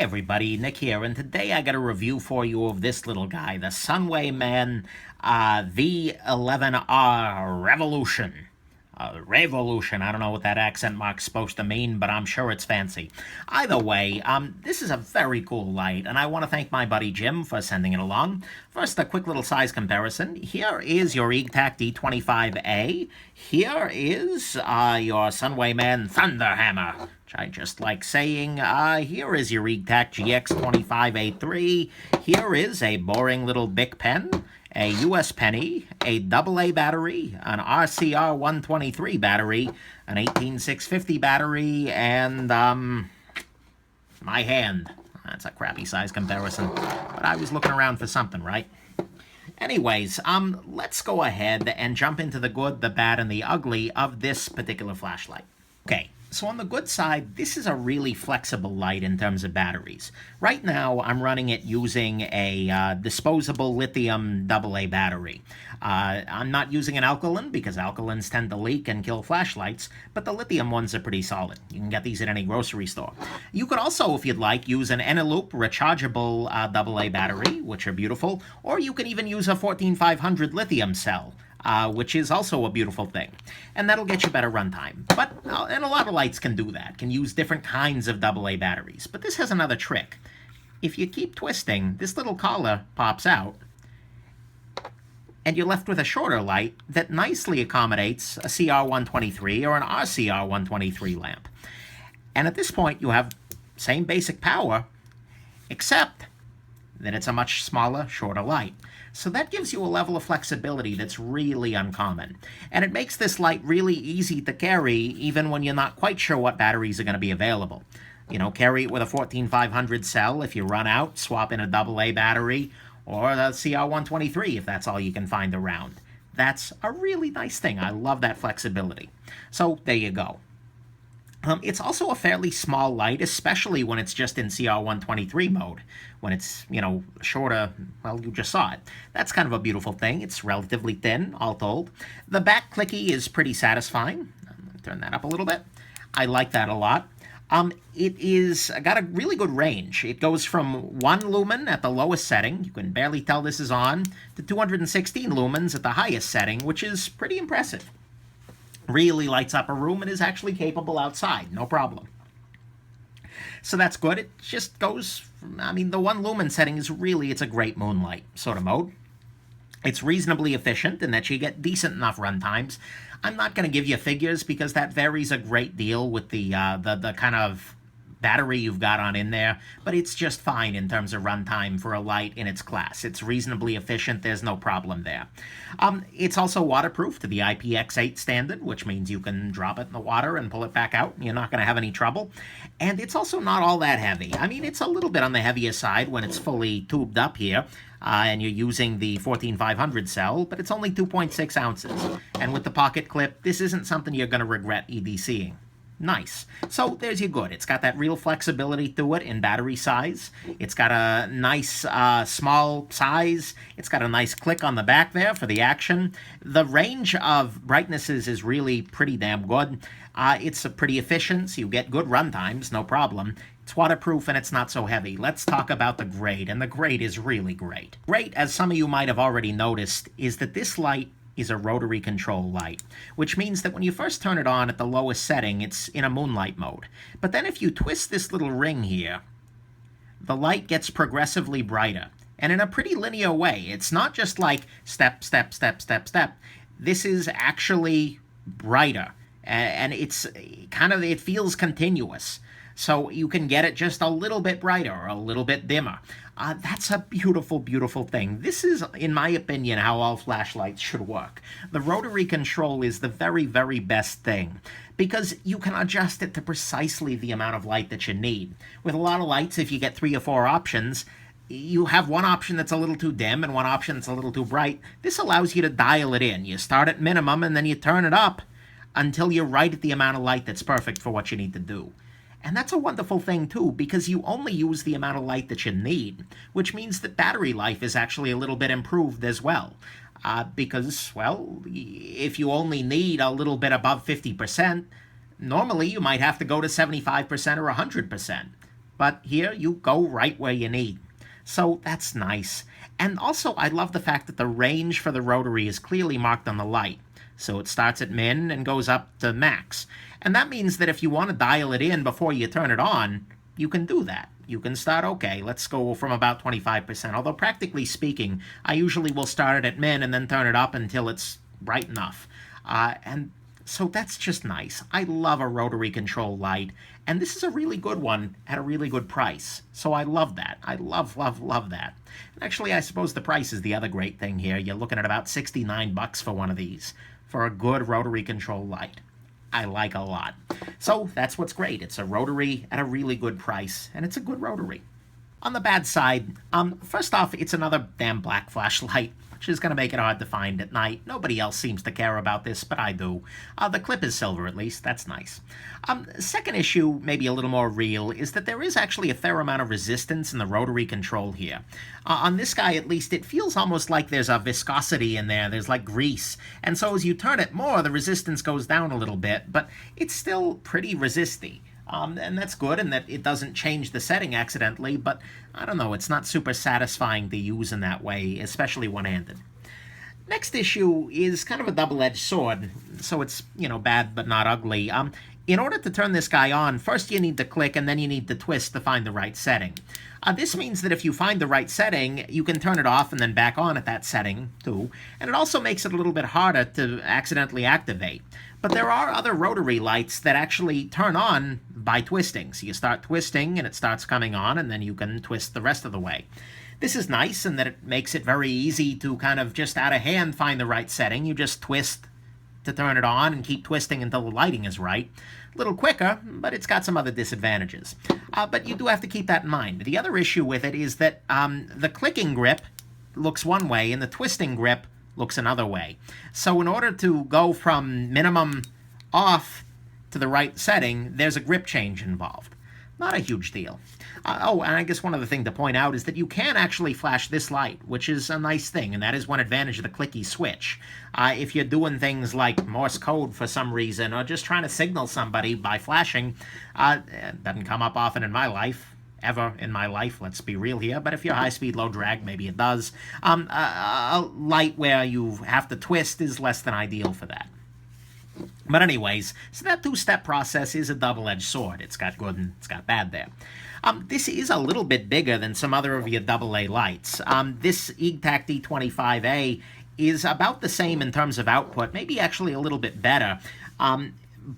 Everybody, Nick here, and today I got a review for you of this little guy, the Sunwayman V11R Revolution. Revolution, I don't know what that accent mark's supposed to mean, but I'm sure it's fancy. Either way, this is a very cool light, and I want to thank my buddy Jim for sending it along. First, a quick little size comparison. Here is your EGTAC D25A. Here is your Sunwayman Thunderhammer, which I just like saying. Here is your EGTAC GX25A3. Here is a boring little Bic pen, a US penny, a AA battery, an RCR 123 battery, an 18650 battery, and, my hand. That's a crappy size comparison, but I was looking around for something, right? Anyways, let's go ahead and jump into the good, the bad, and the ugly of this particular flashlight. Okay. So on the good side, this is a really flexible light in terms of batteries. Right now, I'm running it using a disposable lithium AA battery. I'm not using an alkaline because alkalines tend to leak and kill flashlights, but the lithium ones are pretty solid. You can get these at any grocery store. You could also, if you'd like, use an Eneloop rechargeable AA battery, which are beautiful, or you can even use a 14500 lithium cell. Which is also a beautiful thing. And that'll get you better runtime. And a lot of lights can do that, can use different kinds of AA batteries. But this has another trick. If you keep twisting, this little collar pops out, and you're left with a shorter light that nicely accommodates a CR123 or an RCR123 lamp. And at this point, you have same basic power, except that it's a much smaller, shorter light. So that gives you a level of flexibility that's really uncommon. And it makes this light really easy to carry even when you're not quite sure what batteries are going to be available. You know, carry it with a 14500 cell. If you run out, swap in a AA battery or a CR123 if that's all you can find around. That's a really nice thing. I love that flexibility. So there you go. It's also a fairly small light, especially when it's just in CR123 mode. When it's, you know, shorter, well, you just saw it. That's kind of a beautiful thing. It's relatively thin, all told. The back clicky is pretty satisfying. I'm going to turn that up a little bit. I like that a lot. It is got a really good range. It goes from 1 lumen at the lowest setting, you can barely tell this is on, to 216 lumens at the highest setting, which is pretty impressive. Really lights up a room and is actually capable outside, no problem. So that's good. It just goes, the 1 lumen setting is really, it's a great moonlight sort of mode. It's reasonably efficient in that you get decent enough run times. I'm not going to give you figures because that varies a great deal with the kind of battery you've got on in there, but it's just fine in terms of runtime for a light in its class. It's reasonably efficient. There's no problem there. It's also waterproof to the IPX8 standard, which means you can drop it in the water and pull it back out. You're not going to have any trouble. And it's also not all that heavy. It's a little bit on the heavier side when it's fully tubed up here. And you're using the 14500 cell, but it's only 2.6 ounces. And with the pocket clip, this isn't something you're going to regret EDCing. Nice. So there's your good. It's got that real flexibility to it in battery size. It's got a nice small size. It's got a nice click on the back there for the action. The range of brightnesses is really pretty damn good. It's pretty efficient, so you get good run times, no problem. It's waterproof and it's not so heavy. Let's talk about the grade, and the grade is really great. Great, as some of you might have already noticed, is that this light is a rotary control light, which means that when you first turn it on at the lowest setting, it's in a moonlight mode. But then if you twist this little ring here, the light gets progressively brighter, and in a pretty linear way. It's not just like step, step, step, step, step. This is actually brighter, and it's kind of, it feels continuous. So you can get it just a little bit brighter or a little bit dimmer. That's a beautiful, beautiful thing. This is, in my opinion, how all flashlights should work. The rotary control is the very, very best thing because you can adjust it to precisely the amount of light that you need. With a lot of lights, if you get 3 or 4 options, you have one option that's a little too dim and one option that's a little too bright. This allows you to dial it in. You start at minimum and then you turn it up until you're right at the amount of light that's perfect for what you need to do. And that's a wonderful thing, too, because you only use the amount of light that you need, which means that battery life is actually a little bit improved as well. Because, well, if you only need a little bit above 50%, normally you might have to go to 75% or 100%. but here you go right where you need. So that's nice. And also, I love the fact that the range for the rotary is clearly marked on the light. So it starts at min and goes up to max. And that means that if you want to dial it in before you turn it on, you can do that. You can start, okay, let's go from about 25%. Although practically speaking, I usually will start it at min and then turn it up until it's bright enough. And so that's just nice. I love a rotary control light, and this is a really good one at a really good price. So I love that. I love, love, love that. And actually, I suppose the price is the other great thing here. You're looking at about 69 bucks for one of these, for a good rotary control light. I like a lot. So that's what's great. It's a rotary at a really good price, and it's a good rotary. On the bad side, first off, it's another damn black flashlight, which is going to make it hard to find at night. Nobody else seems to care about this, but I do. The clip is silver, at least. That's nice. Second issue, maybe a little more real, is that there is actually a fair amount of resistance in the rotary control here. On this guy, at least, it feels almost like there's a viscosity in there. There's like grease. And so as you turn it more, the resistance goes down a little bit, but it's still pretty resisty. And that's good, and that it doesn't change the setting accidentally, but I don't know, it's not super satisfying to use in that way, especially one-handed. Next issue is kind of a double-edged sword, so it's, bad but not ugly. In order to turn this guy on, first you need to click and then you need to twist to find the right setting. This means that if you find the right setting, you can turn it off and then back on at that setting, too. And it also makes it a little bit harder to accidentally activate. But there are other rotary lights that actually turn on by twisting. So you start twisting and it starts coming on, and then you can twist the rest of the way. This is nice in that it makes it very easy to kind of just out of hand find the right setting. You just twist to turn it on and keep twisting until the lighting is right. A little quicker, but it's got some other disadvantages. But you do have to keep that in mind. The other issue with it is that the clicking grip looks one way and the twisting grip looks another way. So in order to go from minimum off to the right setting, there's a grip change involved. Not a huge deal. And I guess one other thing to point out is that you can actually flash this light, which is a nice thing, and that is one advantage of the clicky switch. If you're doing things like Morse code for some reason, or just trying to signal somebody by flashing, it doesn't come up often in my life. Ever in my life, let's be real here, but if you're high-speed, low drag, maybe it does. A light where you have to twist is less than ideal for that. But anyways, so that two-step process is a double-edged sword. It's got good and it's got bad there. This is a little bit bigger than some other of your AA lights. This EGTAC D25A is about the same in terms of output, maybe actually a little bit better,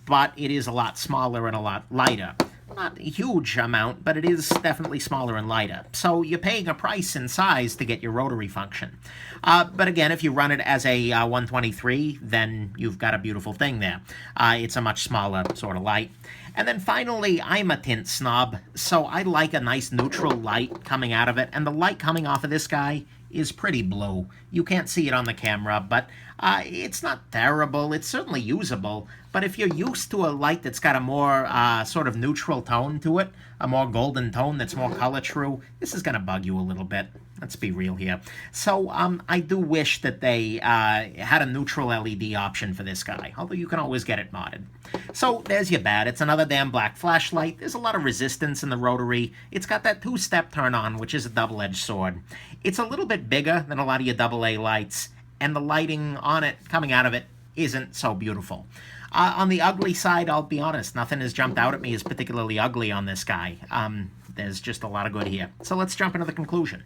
but it is a lot smaller and a lot lighter. Not a huge amount, but it is definitely smaller and lighter. So you're paying a price in size to get your rotary function. But again, if you run it as a 123, then you've got a beautiful thing there. It's a much smaller sort of light. And then finally, I'm a tint snob, so I like a nice neutral light coming out of it. And the light coming off of this guy is pretty blue. You can't see it on the camera, but it's not terrible. It's certainly usable. But if you're used to a light that's got a more sort of neutral tone to it, a more golden tone that's more color true, this is going to bug you a little bit. Let's be real here. So I do wish that they had a neutral LED option for this guy, although you can always get it modded. So there's your bad. It's another damn black flashlight. There's a lot of resistance in the rotary. It's got that two-step turn-on, which is a double-edged sword. It's a little bit bigger than a lot of your AA lights, and the lighting on it, coming out of it, isn't so beautiful. On the ugly side, I'll be honest, nothing has jumped out at me as particularly ugly on this guy. There's just a lot of good here. So let's jump into the conclusion.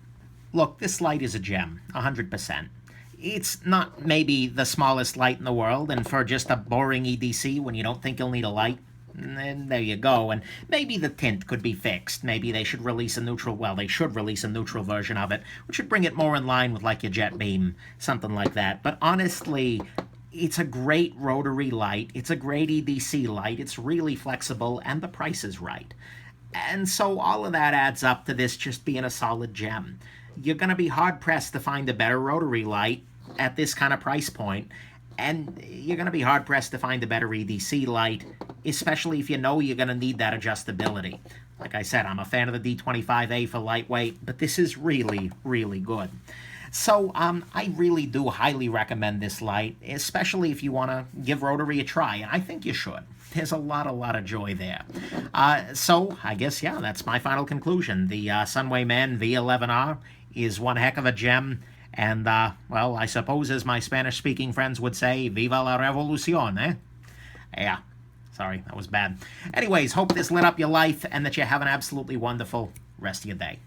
Look, this light is a gem, 100%. It's not maybe the smallest light in the world, and for just a boring EDC when you don't think you'll need a light, and there you go. And maybe the tint could be fixed. Maybe they should release a neutral, well, they should release a neutral version of it, which would bring it more in line with like your jet beam, something like that. But honestly, it's a great rotary light. It's a great EDC light. It's really flexible, and the price is right. And so all of that adds up to this just being a solid gem. You're going to be hard-pressed to find a better rotary light at this kind of price point, and you're going to be hard-pressed to find a better EDC light, especially if you know you're going to need that adjustability. Like I said, I'm a fan of the D25A for lightweight, but this is really, really good. So I really do highly recommend this light, especially if you want to give Rotary a try, and I think you should. There's a lot of joy there. So I guess, yeah, that's my final conclusion. The Sunwayman V11R is one heck of a gem, and, well, I suppose as my Spanish-speaking friends would say, Viva la Revolucion, eh? Yeah, sorry, that was bad. Anyways, hope this lit up your life and that you have an absolutely wonderful rest of your day.